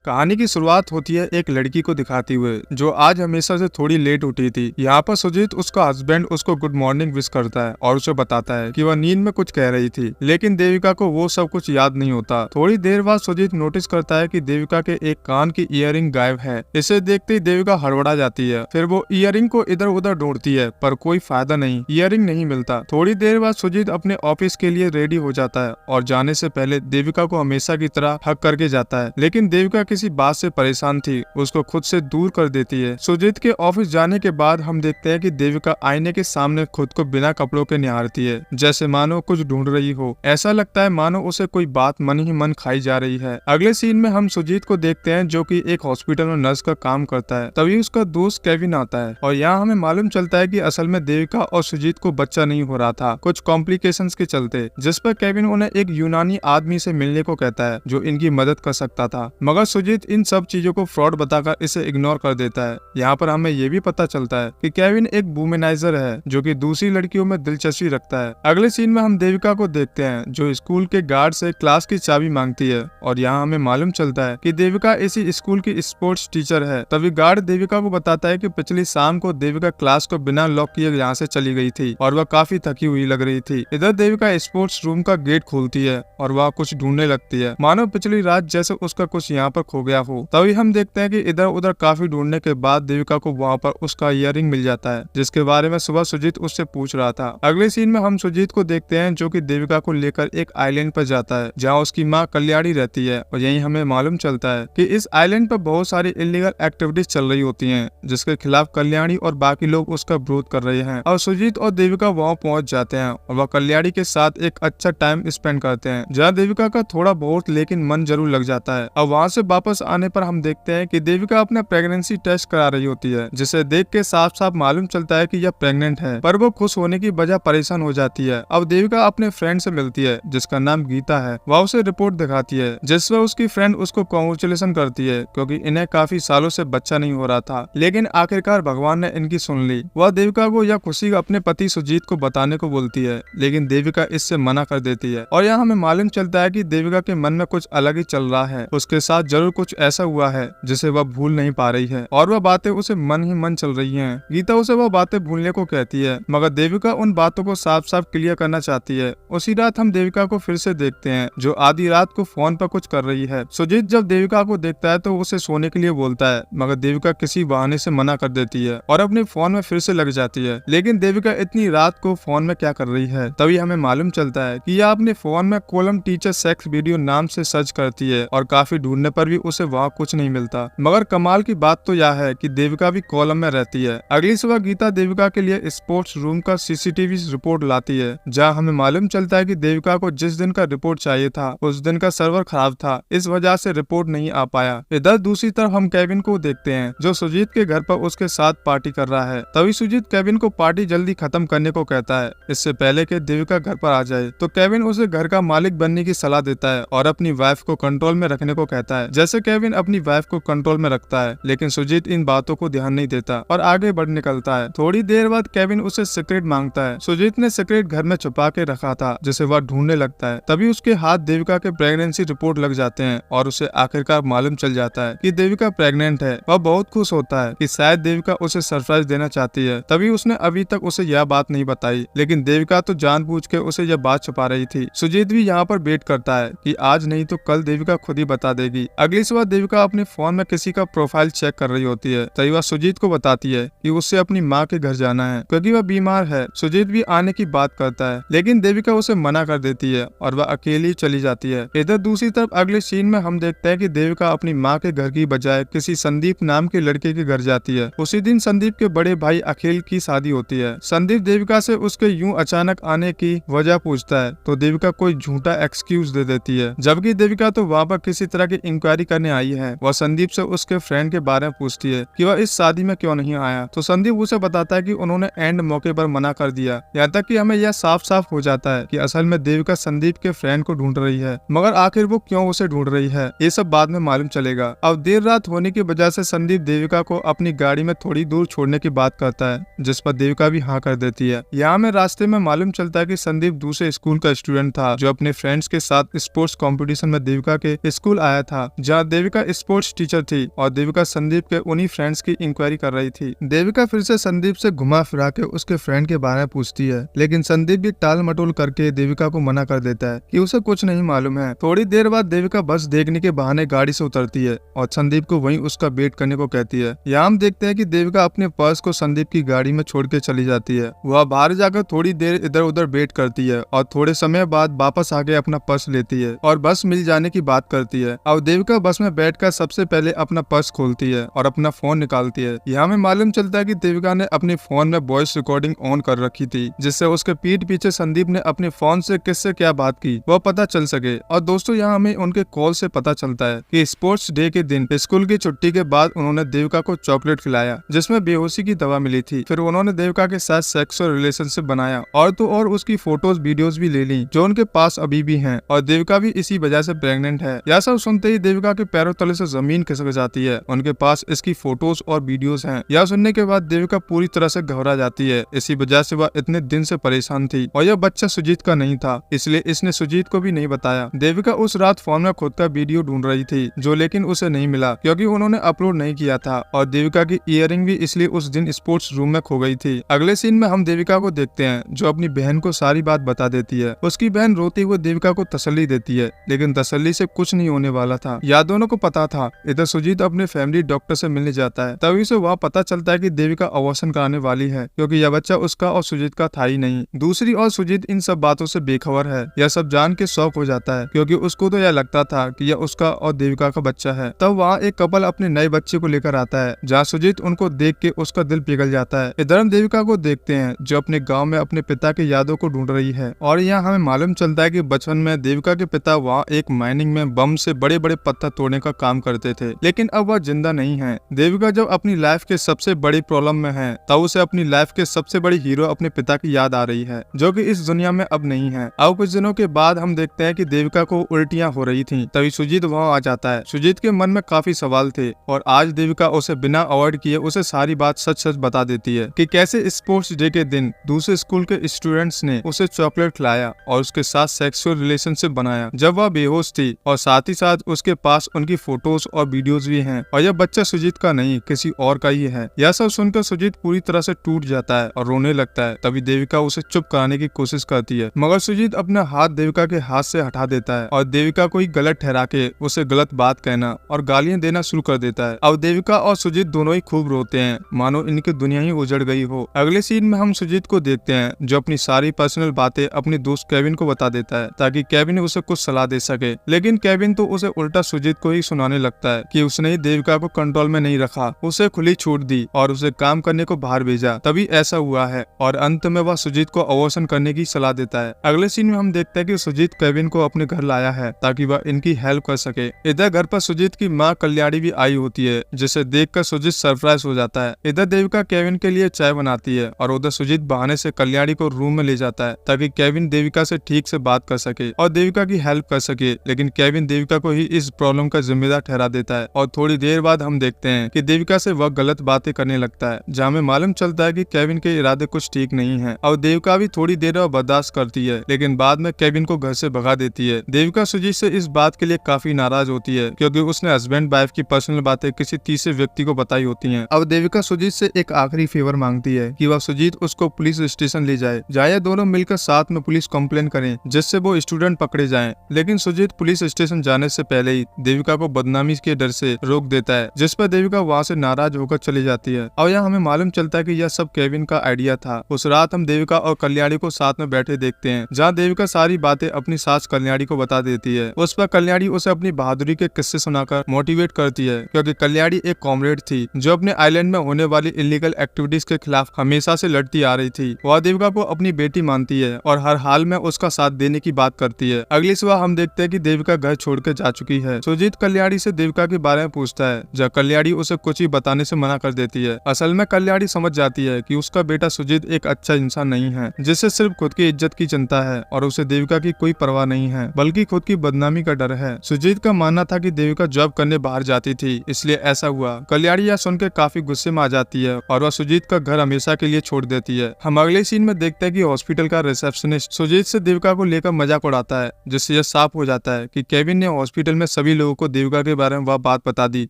कहानी की शुरुआत होती है एक लड़की को दिखाते हुए जो आज हमेशा से थोड़ी लेट उठी थी। यहाँ पर सुजीत उसका हस्बैंड उसको गुड मॉर्निंग विश करता है और उसे बताता है कि वह नींद में कुछ कह रही थी, लेकिन देविका को वो सब कुछ याद नहीं होता। थोड़ी देर बाद सुजीत नोटिस करता है कि देविका के एक कान की ईयरिंग गायब है। इसे देखते ही देविका हड़बड़ा जाती है। फिर वो ईयरिंग को इधर उधर ढूंढती है पर कोई फायदा नहीं, ईयरिंग नहीं मिलता। थोड़ी देर बाद सुजीत अपने ऑफिस के लिए रेडी हो जाता है और जाने से पहले देविका को हमेशा की तरह हक करके जाता है, लेकिन देविका किसी बात से परेशान थी, उसको खुद से दूर कर देती है। सुजीत के ऑफिस जाने के बाद हम देखते हैं कि देविका आईने के सामने खुद को बिना कपड़ों के निहारती है, जैसे मानो कुछ ढूंढ रही हो। ऐसा लगता है मानो उसे कोई बात मन ही मन खाई जा रही है। अगले सीन में हम सुजीत को देखते हैं जो कि एक हॉस्पिटल में नर्स का काम करता है। तभी उसका दोस्त केविन आता है और यहाँ हमें मालूम चलता है कि असल में देविका और सुजीत को बच्चा नहीं हो रहा था, कुछ कॉम्प्लिकेशंस के चलते, जिस पर केविन उन्हें एक यूनानी आदमी से मिलने को कहता है जो इनकी मदद कर सकता था, मगर सुजीत इन सब चीजों को फ्रॉड बताकर इसे इग्नोर कर देता है। यहाँ पर हमें ये भी पता चलता है कि केविन एक वुमेनाइजर है जो कि दूसरी लड़कियों में दिलचस्पी रखता है। अगले सीन में हम देविका को देखते हैं जो स्कूल के गार्ड से क्लास की चाबी मांगती है और यहाँ हमें मालूम चलता है कि देविका इसी स्कूल की स्पोर्ट्स टीचर है। तभी गार्ड देविका को बताता है कि पिछली शाम को देविका क्लास को बिना लॉक किए यहाँ से चली गई थी और वह काफी थकी हुई लग रही थी। इधर देविका स्पोर्ट्स रूम का गेट खोलती है और वह कुछ ढूंढने लगती है, मानो पिछली रात जैसे उसका कुछ यहाँ पर खो गया हो। तभी हम देखते हैं कि इधर उधर काफी ढूंढने के बाद देविका को वहाँ पर उसका ईयरिंग मिल जाता है, जिसके बारे में सुबह सुजीत उससे पूछ रहा था। अगले सीन में हम सुजीत को देखते हैं जो कि देविका को लेकर एक आइलैंड पर जाता है जहाँ उसकी माँ कल्याणी रहती है और यही हमें मालूम चलता है कि इस आइलैंड पर बहुत सारी इलीगल एक्टिविटीज चल रही होती हैं, जिसके खिलाफ कल्याणी और बाकी लोग उसका विरोध कर रहे हैं। और सुजीत और देविका वहाँ पहुँच जाते हैं और वह कल्याणी के साथ एक अच्छा टाइम स्पेंड करते हैं, जहाँ देविका का थोड़ा बहुत लेकिन मन जरूर लग जाता है। और वहाँ से वापस आने पर हम देखते हैं कि देविका अपना प्रेगनेंसी टेस्ट करा रही होती है, जिसे देख के साफ साफ मालूम चलता है कि यह प्रेग्नेंट है, पर वो खुश होने की बजाय परेशान हो जाती है। अब देविका अपने फ्रेंड से मिलती है जिसका नाम गीता है। वह उसे रिपोर्ट दिखाती है जिसमें उसकी फ्रेंड उसको कांग्रेचुलेशन करती है क्योंकि इन्हें काफी सालों से बच्चा नहीं हो रहा था, लेकिन आखिरकार भगवान ने इनकी सुन ली। वह देविका को यह खुशी अपने पति सुजीत को बताने को बोलती है, लेकिन देविका इससे मना कर देती है। और यहाँ हमें मालूम चलता है कि देविका के मन में कुछ अलग ही चल रहा है, उसके साथ जरूर कुछ ऐसा हुआ है जिसे वह भूल नहीं पा रही है और वह बातें उसे मन ही मन चल रही हैं। गीता उसे वह बातें भूलने को कहती है, मगर देविका उन बातों को साफ साफ क्लियर करना चाहती है। उसी रात हम देविका को फिर से देखते हैं जो आधी रात को फोन पर कुछ कर रही है। सुजीत जब देविका को देखता है तो उसे सोने के लिए बोलता है, मगर देविका किसी बहाने से मना कर देती है और अपने फोन में फिर से लग जाती है। लेकिन देविका इतनी रात को फोन में क्या कर रही है, तभी हमें मालूम चलता है कि यह अपने फोन में कोलम टीचर सेक्स वीडियो नाम से सर्च करती है और काफी ढूंढने पर भी उसे वहाँ कुछ नहीं मिलता। मगर कमाल की बात तो यह है कि देविका भी कॉलम में रहती है। अगली सुबह गीता देविका के लिए स्पोर्ट्स रूम का सीसीटीवी रिपोर्ट लाती है, जहां हमें मालूम चलता है कि देविका को जिस दिन का रिपोर्ट चाहिए था उस दिन का सर्वर खराब था, इस वजह से रिपोर्ट नहीं आ पाया। इधर दूसरी तरफ हम केविन को देखते हैं जो सुजीत के घर पर उसके साथ पार्टी कर रहा है। तभी सुजीत केविन को पार्टी जल्दी खत्म करने को कहता है, इससे पहले कि देविका घर पर आ जाए। तो केविन उसे घर का मालिक बनने की सलाह देता है और अपनी वाइफ को कंट्रोल में रखने को कहता है, जैसे केविन अपनी वाइफ को कंट्रोल में रखता है। लेकिन सुजीत इन बातों को ध्यान नहीं देता और आगे बढ़ निकलता है। थोड़ी देर बाद केविन उसे सिगरेट मांगता है। सुजीत ने सिगरेट घर में छुपा के रखा था जिसे वह ढूंढने लगता है। तभी उसके हाथ देविका के प्रेगनेंसी रिपोर्ट लग जाते हैं और उसे आखिरकार मालूम चल जाता है कि देविका प्रेग्नेंट है। वह बहुत खुश होता है कि शायद देविका उसे सरप्राइज देना चाहती है। तभी उसने अभी तक उसे यह बात नहीं बताई, लेकिन देविका तो जानबूझ के उसे यह बात छुपा रही थी। सुजीत भी यहाँ पर वेट करता है कि आज नहीं तो कल देविका खुद ही बता देगी। अगली सुबह देविका अपने फोन में किसी का प्रोफाइल चेक कर रही होती है। तभी वह सुजीत को बताती है कि उससे अपनी माँ के घर जाना है क्योंकि वह बीमार है। सुजीत भी आने की बात करता है, लेकिन देविका उसे मना कर देती है और वह अकेली चली जाती है। इधर दूसरी तरफ अगले सीन में हम देखते हैं कि देविका अपनी माँ के घर की बजाय किसी संदीप नाम के लड़के के घर जाती है। उसी दिन संदीप के बड़े भाई अखिल की शादी होती है। संदीप देविका से उसके यूं अचानक आने की वजह पूछता है तो देविका कोई झूठा एक्सक्यूज दे देती है, जबकि देविका तो वहाँ पर किसी तरह की इंक्वायरी करने आई है। वह संदीप से उसके फ्रेंड के बारे में पूछती है कि वह इस शादी में क्यों नहीं आया, तो संदीप उसे बताता है कि उन्होंने एंड मौके पर मना कर दिया। यहाँ तक कि हमें यह साफ साफ हो जाता है कि असल में देविका संदीप के फ्रेंड को ढूंढ रही है, मगर आखिर वो क्यों उसे ढूंढ रही है ये सब बाद में मालूम चलेगा। अब देर रात होने की वजह से संदीप देविका को अपनी गाड़ी में थोड़ी दूर छोड़ने की बात करता है, जिस पर देविका भी हाँ कर देती है। यहाँ में रास्ते में मालूम चलता है कि संदीप दूसरे स्कूल का स्टूडेंट था जो अपने फ्रेंड्स के साथ स्पोर्ट्स कंपटीशन में देविका के स्कूल आया था, जहाँ देविका स्पोर्ट्स टीचर थी और देविका संदीप के उन्हीं फ्रेंड्स की इंक्वायरी कर रही थी। देविका फिर से संदीप से घुमा फिरा के उसके फ्रेंड के बारे में पूछती है, लेकिन संदीप भी टाल मटोल करके देविका को मना कर देता है कि उसे कुछ नहीं मालूम है। थोड़ी देर बाद देविका बस देखने के बहाने गाड़ी से उतरती है और संदीप को वहीं उसका वेट करने को कहती है। यहाँ हम देखते हैं कि देविका अपने पर्स को संदीप की गाड़ी में छोड़ के चली जाती है। वह बाहर जाकर थोड़ी देर इधर उधर वेट करती है और थोड़े समय बाद वापस आके अपना पर्स लेती है और बस मिल जाने की बात करती है। अब देविका बस में बैठकर सबसे पहले अपना पर्स खोलती है और अपना फोन निकालती है। यहाँ में मालूम चलता है कि देविका ने अपने फोन में वॉइस रिकॉर्डिंग ऑन कर रखी थी, जिससे उसके पीठ पीछे संदीप ने अपने फोन से किससे क्या बात की वह पता चल सके। और दोस्तों यहाँ हमें उनके कॉल से पता चलता है कि स्पोर्ट्स डे के दिन स्कूल की छुट्टी के बाद उन्होंने देविका को चॉकलेट खिलाया जिसमें बेहोशी की दवा मिली थी। फिर उन्होंने देविका के साथ सेक्सुअल रिलेशनशिप बनाया और तो और उसकी फोटोज वीडियोस भी ले ली जो उनके पास अभी भी हैं और देविका भी इसी वजह से प्रेग्नेंट है। यह सब सुनते ही देविका के पैरों तले से जमीन खिसक जाती है। उनके पास इसकी फोटोज और वीडियोस हैं। यह सुनने के बाद देविका पूरी तरह से घबरा जाती है। इसी वजह से वह इतने दिन से परेशान थी और यह बच्चा सुजीत का नहीं था, इसलिए इसने सुजीत को भी नहीं बताया। देविका उस रात फोन में खुद का वीडियो ढूंढ रही थी जो लेकिन उसे नहीं मिला क्योंकि उन्होंने अपलोड नहीं किया था और देविका की इयररिंग भी इसलिए उस दिन स्पोर्ट्स रूम में खो गई थी। अगले सीन में हम देविका को देखते हैं जो अपनी बहन को सारी बात बता देती है। उसकी बहन रोती हुई देविका को तसल्ली देती है, लेकिन तसल्ली से कुछ नहीं होने वाला था। या दोनों को पता था। इधर सुजीत अपने फैमिली डॉक्टर से मिलने जाता है, तभी से वह पता चलता है कि देविका अबॉर्शन कराने वाली है क्योंकि यह बच्चा उसका और सुजीत का था ही नहीं। दूसरी ओर सुजीत इन सब बातों से बेखबर है। यह सब जान के शॉक हो जाता है क्योंकि उसको तो यह लगता था कि यह उसका और देविका का बच्चा है। तब वहाँ एक कपल अपने नए बच्चे को लेकर आता है जहाँ सुजीत उनको देख के उसका दिल पिघल जाता है। इधर हम देविका को देखते हैं जो अपने गाँव में अपने पिता की यादों को ढूंढ रही है और यहाँ हमें मालूम चलता है कि बचपन में देविका के पिता वहाँ एक माइनिंग में बम से बड़े बड़े पत्थर तोड़ने का काम करते थे, लेकिन अब वह जिंदा नहीं है। देविका जब अपनी लाइफ के सबसे बड़ी प्रॉब्लम में है तब उसे अपनी लाइफ के सबसे बड़ी हीरो अपने पिता की याद आ रही है जो कि इस दुनिया में अब नहीं है। अब कुछ दिनों के बाद हम देखते हैं कि देविका को उल्टियां हो रही थी, तभी सुजीत वहाँ आ जाता है। सुजीत के मन में काफी सवाल थे और आज देविका उसे बिना अवॉइड किए उसे सारी बात सच सच बता देती है कि कैसे स्पोर्ट्स डे के दिन दूसरे स्कूल के स्टूडेंट्स ने उसे चॉकलेट खिलाया और उसके साथ सेक्सुअल रिलेशनशिप बनाया जब वह बेहोश थी और साथ ही साथ उसके पास उनकी फोटोज और वीडियोस भी हैं और यह बच्चा सुजीत का नहीं किसी और का ही है। यह सब सुनकर सुजीत पूरी तरह से टूट जाता है और रोने लगता है। तभी देविका उसे चुप कराने की कोशिश करती है मगर सुजीत अपना हाथ देविका के हाथ से हटा देता है और देविका को ही गलत ठहरा के उसे गलत बात कहना और गालियां देना शुरू कर देता है। अब देविका और सुजीत दोनों ही खूब रोते हैं मानो इनकी दुनिया ही उजड़ गई हो। अगले सीन में हम सुजीत को देखते हैं जो अपनी सारी पर्सनल बातें अपने दोस्त केविन को बता देता है ताकि केविन उसे कुछ सलाह दे सके, लेकिन केविन तो उसे उल्टा सुजीत को ही सुनाने लगता है कि उसने ही देविका को कंट्रोल में नहीं रखा, उसे खुली छूट दी और उसे काम करने को बाहर भेजा, तभी ऐसा हुआ है। और अंत में वह सुजीत को अबॉर्शन करने की सलाह देता है। अगले सीन में हम देखते हैं कि सुजीत केविन को अपने घर लाया है ताकि वह इनकी हेल्प कर सके। इधर घर पर सुजीत की माँ कल्याणी भी आई होती है जिसे देखकर सुजीत सरप्राइज हो जाता है। इधर देविका केविन के लिए चाय बनाती है और उधर सुजीत बहाने से कल्याणी को रूम में ले जाता है ताकि केविन देविका से ठीक से बात कर सके और देविका की हेल्प कर सके, लेकिन केविन देविका को ही इस प्रॉब्लम का जिम्मेदार ठहरा देता है। और थोड़ी देर बाद हम देखते हैं कि देविका से वह गलत बातें करने लगता है जहाँ में मालूम चलता है कि केविन के इरादे कुछ ठीक नहीं है और देविका भी थोड़ी देर और बर्दाश्त करती है, लेकिन बाद में केविन को घर से भगा देती है। देविका सुजीत से इस बात के लिए काफी नाराज होती है क्योंकि उसने हस्बैंड वाइफ की पर्सनल बातें किसी तीसरे व्यक्ति को बताई होती हैं। अब देविका सुजीत से एक आखिरी फेवर मांगती है कि वह सुजीत उसको पुलिस स्टेशन ले जाए जहाँ ये दोनों मिलकर साथ में पुलिस कंप्लेन करें जिससे वो स्टूडेंट पकड़े जाएं। लेकिन सुजीत पुलिस स्टेशन जाने से पहले ही देविका को बदनामी के डर से रोक देता है, जिस पर देविका वहाँ से नाराज होकर चली जाती है। और यहाँ हमें मालूम चलता है कि यह सब केविन का आइडिया था। उस रात हम देविका और कल्याणी को साथ में बैठे देखते हैं जहाँ देविका सारी बातें अपनी सास कल्याणी को बता देती है। उस पर कल्याणी उसे अपनी बहादुरी के किस्से सुनाकर मोटिवेट करती है क्योंकि कल्याणी एक कॉमरेड थी जो अपने आइलैंड में होने वाली इलीगल एक्टिविटीज के खिलाफ हमेशा से लड़ती आ रही थी। वह देविका को अपनी बेटी मानती है और हर हाल में उसका साथ देने की बात करती है। अगली सुबह हम देखते हैं कि देविका घर छोड़कर जा चुकी है। सुजीत कल्याणी से देविका के बारे में पूछता है जब कल्याणी उसे कुछ ही बताने से मना कर देती है। असल में कल्याणी समझ जाती है कि उसका बेटा सुजीत एक अच्छा इंसान नहीं है जिसे सिर्फ खुद की इज्जत की चिंता है और उसे देविका की कोई परवाह नहीं है बल्कि खुद की बदनामी का डर है। सुजीत का मानना था कि देविका जॉब करने बाहर जाती थी इसलिए ऐसा हुआ। कल्याणी यह सुनकर काफी गुस्से में आ जाती है और वह सुजीत का घर हमेशा के लिए छोड़ देती है। हम अगले सीन में देखते हैं कि हॉस्पिटल का रिसेप्शनिस्ट सुजीत से देविका को लेकर मजाक उड़ाता है जिससे यह साफ हो जाता है कि केविन ने हॉस्पिटल में सभी लोगों को देविका के बारे में वह बात बता दी।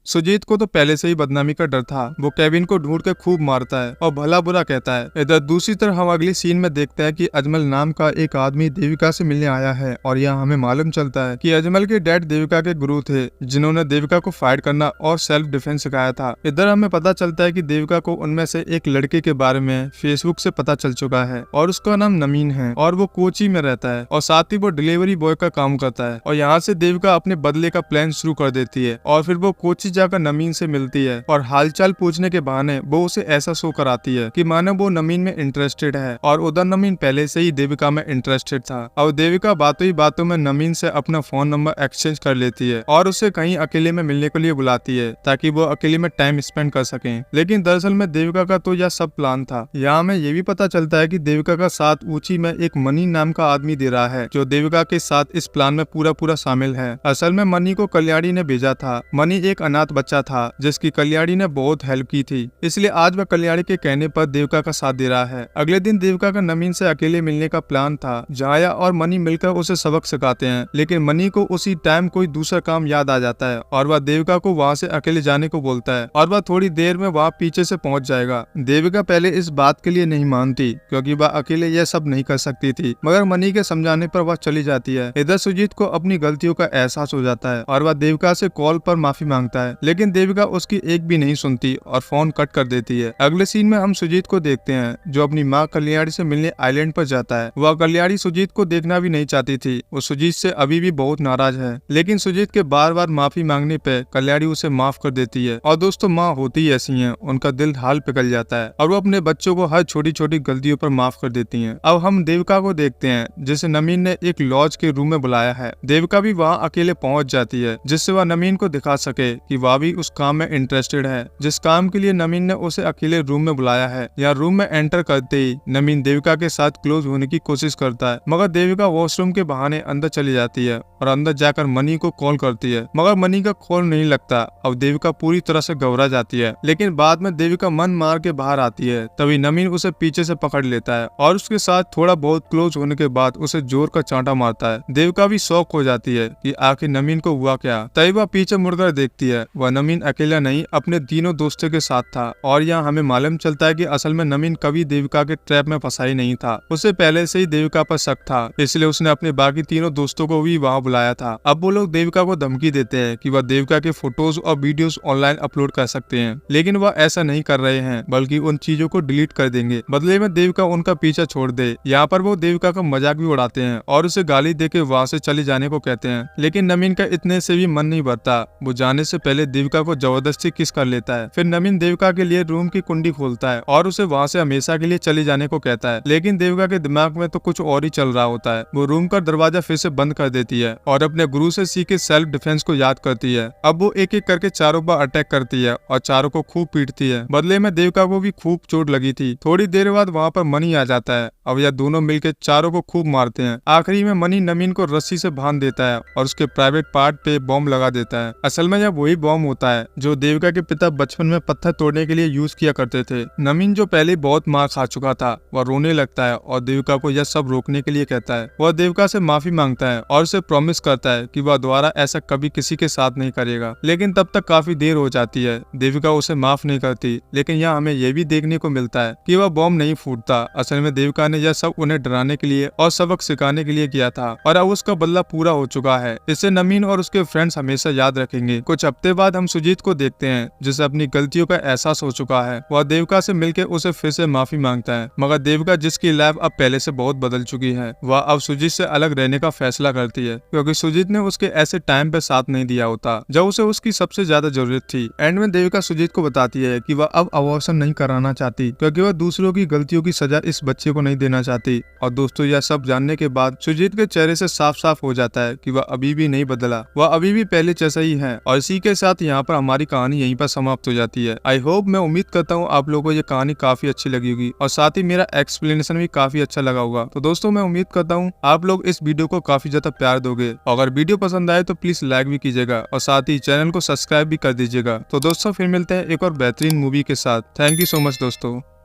सुजीत को तो पहले से ही बदनामी का डर था। वो केविन को ढूंढ के खूब मारता है और भला बुरा कहता है। इधर दूसरी तरफ हम अगली सीन में देखते हैं कि अजमल नाम का एक आदमी देविका से मिलने आया है और यहाँ हमें मालूम चलता है कि अजमल के डैड देविका के गुरु थे, जिन्होंने देविका को फाइट करना और सेल्फ डिफेंस सिखाया था। इधर हमें पता चलता है कि देविका को उनमें से एक लड़के के बारे में फेसबुक से पता चल चुका है और उसका नाम नमीन है और वो कोची में रहता है और साथ ही वो डिलीवरी बॉय का काम करता है। और यहाँ से देविका अपने बदले का प्लान शुरू कर देती है और फिर वो कोची जाकर नमीन से मिलती है और हालचाल पूछने के बहाने वो उसे ऐसा शो कराती है कि मानो वो नमीन में इंटरेस्टेड है और उधर नमीन पहले से ही देविका में इंटरेस्टेड था। और देविका बातों ही बातों में नमीन से अपना फोन नंबर एक्सचेंज कर लेती है और उसे कहीं अकेले में मिलने के लिए बुलाती है ताकि वो अकेले में टाइम स्पेंड कर सके। लेकिन दरअसल में देविका का तो यह सब प्लान था। यहाँ हमें ये भी पता चलता है कि देविका का साथ ऊंची में एक मनी नाम का आदमी दे रहा है, जो देविका के साथ इस प्लान में पूरा शामिल है। असल में मनी को कल्याणी ने भेजा था। मनी एक अनाथ बच्चा था जिसकी कल्याणी ने बहुत हेल्प की थी, इसलिए आज वह कल्याणी के कहने पर देविका का साथ दे रहा है। अगले दिन देविका का नमीन से अकेले मिलने का प्लान था। जाया और मनी मिलकर उसे सबक सिखाते हैं, लेकिन मनी को उसी टाइम कोई दूसरा काम याद आ जाता है और वह देविका को वहाँ से अकेले जाने को बोलता है और वह थोड़ी देर में वहाँ पीछे से पहुँच जाएगा। देविका पहले इस बात के लिए नहीं मानती क्योंकि वह अकेले यह सब नहीं कर सकती थी, मगर मनी के समझाने पर वह चली जाती है। इधर सुजीत को अपनी गलतियों का एहसास हो जाता है और वह देविका से कॉल पर माफी मांगता है, लेकिन देविका उसकी एक भी नहीं सुनती और फोन कट कर देती है। अगले सीन में हम सुजीत को देखते हैं जो अपनी माँ कल्याणी से मिलने आइलैंड पर जाता है। वह कल्याणी सुजीत को देखना भी नहीं चाहती थी। वो सुजीत से अभी भी बहुत नाराज है, लेकिन सुजीत के बार बार माफी मांगने पे कल्याणी उसे माफ कर देती है। और दोस्तों, माँ होती ही ऐसी हैं, उनका दिल हाल पिघल जाता है और वो अपने बच्चों को हर छोटी छोटी गलतियों पर माफ कर देती हैं। अब हम देविका को देखते हैं जिसे नमीन ने एक लॉज के रूम में बुलाया है। देविका भी वहाँ अकेले पहुँच जाती है जिससे वह नमीन को दिखा सके कि वह भी उस काम में इंटरेस्टेड है जिस काम के लिए नमीन ने उसे अकेले रूम में बुलाया है। यहाँ रूम में एंटर करते ही नमीन देविका के साथ क्लोज होने की कोशिश करता है, मगर देविका वॉशरूम के बहाने अंदर चली जाती है और अंदर जाकर मनी को कॉल करती है, मगर मनी का कॉल नहीं लगता। अब देविका पूरी तरह से घबरा जाती है, लेकिन बाद में देविका मन मार के बाहर आती है। तभी नमीन उसे पीछे से पकड़ लेता है और उसके साथ थोड़ा बहुत क्लोज होने के बाद उसे जोर का चांटा मारता है। देविका भी शॉक हो जाती है कि आखिर नमीन को हुआ क्या। तभी वह पीछे मुड़कर देखती है, वह नमीन अकेला नहीं अपने तीनों दोस्तों के साथ था। और यहाँ हमें मालूम चलता है कि असल में नमीन कभी देविका के ट्रैप में फंसा ही नहीं था। उसे पहले से ही देविका पर शक था, इसलिए उसने अपने बाकी तीनों दोस्तों को भी वहाँ बुलाया था। अब वो लोग देविका को धमकी देते हैं कि वह देविका के फोटोज और वीडियोस ऑनलाइन अपलोड कर सकते हैं, लेकिन वह ऐसा नहीं कर रहे हैं बल्कि उन चीजों को डिलीट कर देंगे, बदले में देविका उनका पीछा छोड़ दे। यहाँ पर वो देविका का मजाक भी उड़ाते हैं और उसे गाली देके वहाँ से चले जाने को कहते हैं, लेकिन नमीन का इतने से भी मन नहीं भरता। वो जाने से पहले देविका को जबरदस्ती किस कर लेता है। फिर नमीन देविका के लिए रूम की कुंडी खोलता है और उसे वहाँ से हमेशा के लिए चले जाने को कहता है, लेकिन देविका के दिमाग में तो कुछ और ही चल रहा होता है। वो रूम का दरवाजा फिर से बंद कर देती है और अपने गुरु से सीखे सेल्फ डिफेंस को याद करती है। अब वो एक एक करके चारों पर अटैक करती है और चारों को खूब पीटती है। बदले में देविका को भी खूब चोट लगी थी। थोड़ी देर बाद वहाँ पर मनी आ जाता है। अब यह दोनों मिलकर चारों को खूब मारते हैं। आखिरी में मनी नमीन को रस्सी से बांध देता है और उसके प्राइवेट पार्ट पे बॉम्ब लगा देता है। असल में यह वही बॉम्ब होता है जो देविका के पिता बचपन में पत्थर तोड़ने के लिए यूज किया करते थे। नमीन जो पहले बहुत मार खा चुका था, वह रोने लगता है और देविका को यह सब रोकने के लिए कहता है। वह देविका से माफी मांगता है और उसे प्रॉमिस करता है कि वह दोबारा ऐसा कभी किसी के साथ नहीं करेगा। लेकिन तब तक काफी देर हो जाती है। देविका उसे माफ नहीं करती, लेकिन यहाँ हमें यह भी देखने को मिलता है कि वह बॉम्ब नहीं फूटता। असल में देविका ने यह सब उन्हें डराने के लिए और सबक सिखाने के लिए किया था और अब उसका बदला पूरा हो चुका है। इसे नमीन और उसके फ्रेंड्स हमेशा याद रखेंगे। कुछ हफ्ते बाद हम सुजीत को देखते हैं जिसे अपनी गलतियों का एहसास हो चुका है। वह देविका से मिलकर उसे फिर से माफी मांगता है, मगर देविका जिसकी लाइफ अब पहले से बहुत बदल चुकी है, वह अब सुजीत से अलग रहने का फैसला करती है क्योंकि सुजीत ने उसके ऐसे टाइम पे साथ नहीं दिया होता जब उसे उसकी सबसे ज्यादा जरूरत थी। एंड में देविका सुजीत को बताती है कि वह अब अबॉर्शन नहीं कराना चाहती क्योंकि वह दूसरों की गलतियों की सजा इस बच्चे को नहीं देना चाहती। और दोस्तों, यह सब जानने के बाद सुजीत के चेहरे से साफ साफ हो जाता है कि वह अभी भी नहीं बदला, वह अभी भी पहले जैसा ही है। और इसी के साथ यहाँ पर हमारी कहानी यहीं पर समाप्त हो जाती है। आई होप, मैं उम्मीद करता हूँ आप लोगों को ये कहानी काफी अच्छी लगी होगी और साथ ही मेरा एक्सप्लेनेशन भी काफी अच्छा लगा होगा। तो दोस्तों, मैं उम्मीद करता हूँ आप लोग इस वीडियो को काफी ज्यादा प्यार दोगे। अगर वीडियो पसंद आए तो प्लीज लाइक भी कीजिएगा और साथ ही चैनल को सब्सक्राइब भी कर दीजिएगा। तो दोस्तों, फिर मिलते हैं एक और बेहतरीन मूवी के साथ। थैंक यू सो मच दोस्तों।